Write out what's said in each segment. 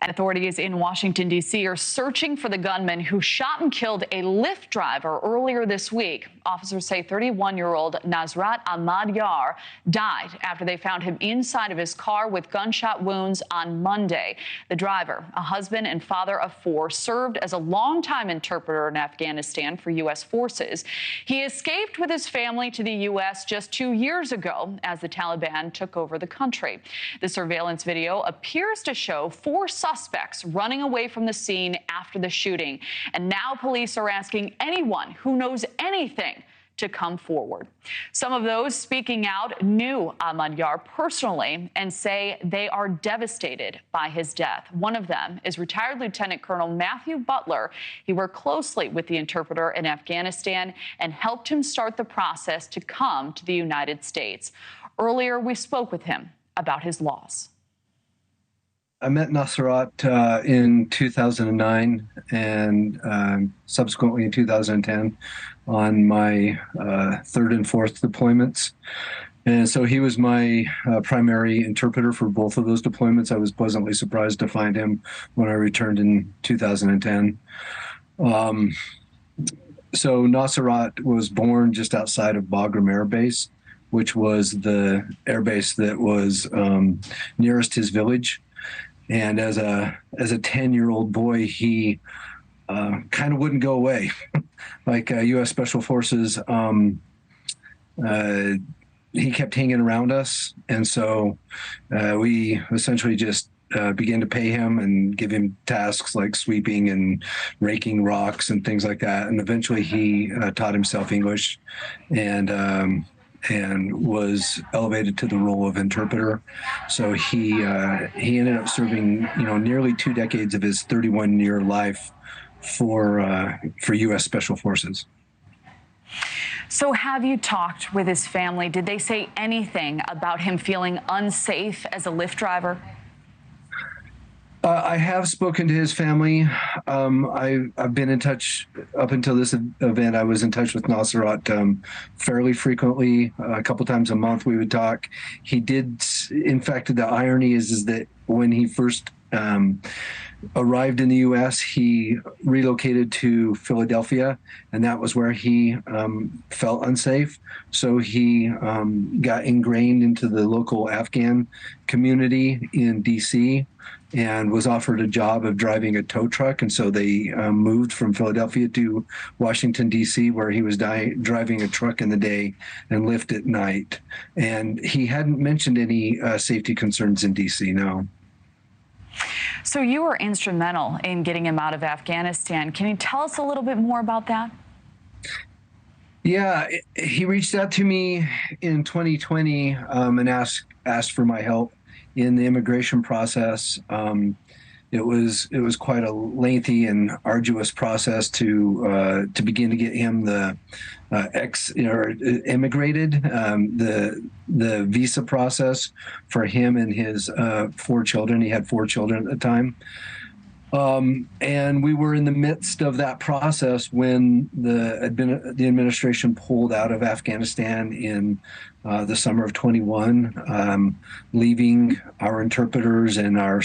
And authorities in Washington, D.C. are searching for the gunman who shot and killed a Lyft driver earlier this week. Officers say 31-year-old Nasrat Ahmad Yar died after they found him inside of his car with gunshot wounds on Monday. The driver, a husband and father of 4, served as a longtime interpreter in Afghanistan for U.S. forces. He escaped with his family to the U.S. just 2 years ago as the Taliban took over the country. The surveillance video appears to show 4 suspects running away from the scene after the shooting. And now police are asking anyone who knows anything to come forward. Some of those speaking out knew Ahmad Yar personally and say they are devastated by his death. One of them is retired Lieutenant Colonel Matthew Butler. He worked closely with the interpreter in Afghanistan and helped him start the process to come to the United States. Earlier, we spoke with him about his loss. I met Nasrat in 2009 and subsequently in 2010 on my 3rd and 4th deployments. And so he was my primary interpreter for both of those deployments. I was pleasantly surprised to find him when I returned in 2010. So Nasrat was born just outside of Bagram Air Base, which was the air base that was nearest his village. And as a 10-year-old boy, he kind of wouldn't go away. Like U.S. Special Forces, he kept hanging around us. And so we essentially just began to pay him and give him tasks like sweeping and raking rocks and things like that. And eventually he taught himself English and was elevated to the role of interpreter. So he ended up serving, nearly 2 decades of his 31-year life for U.S. Special Forces. So have you talked with his family? Did they say anything about him feeling unsafe as a Lyft driver? I have spoken to his family. I've been in touch up until this event. I was in touch with Nasrat fairly frequently. A couple times a month we would talk. He did, in fact, the irony is that when he first arrived in the U.S., he relocated to Philadelphia, and that was where he felt unsafe. So he got ingrained into the local Afghan community in D.C., and was offered a job of driving a tow truck. And so they moved from Philadelphia to Washington, D.C., where he was driving a truck in the day and Lyft at night. And he hadn't mentioned any safety concerns in D.C., no. So you were instrumental in getting him out of Afghanistan. Can you tell us a little bit more about that? Yeah, he reached out to me in 2020 and asked for my help in the immigration process. It was quite a lengthy and arduous process to begin to get him the immigrated. The visa process for him and his 4 children. He had 4 children at the time. And we were in the midst of that process when the administration pulled out of Afghanistan in the summer of 21, leaving our interpreters and our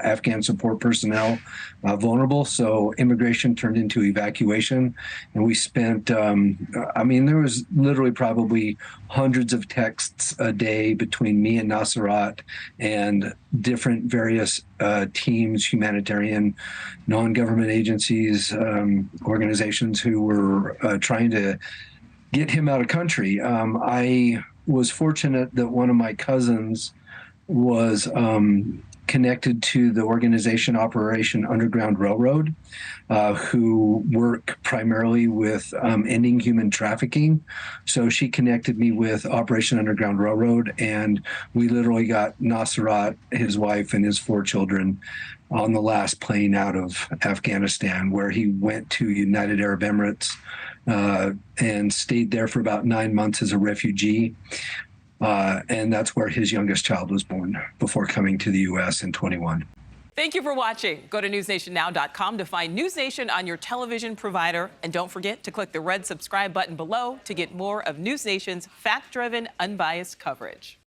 Afghan support personnel vulnerable. So immigration turned into evacuation, and we spent, there was literally probably hundreds of texts a day between me and Nasrat and different various teams, humanitarian, non-government agencies, organizations who were trying to get him out of country. I was fortunate that one of my cousins was connected to the organization Operation Underground Railroad, who work primarily with ending human trafficking. So she connected me with Operation Underground Railroad, and we literally got Nasrat, his wife, and his 4 children on the last plane out of Afghanistan, where he went to United Arab Emirates and stayed there for about 9 months as a refugee. And that's where his youngest child was born before coming to the U.S. in 21. Thank you for watching. Go to newsnationnow.com to find NewsNation on your television provider. And don't forget to click the red subscribe button below to get more of NewsNation's fact-driven, unbiased coverage.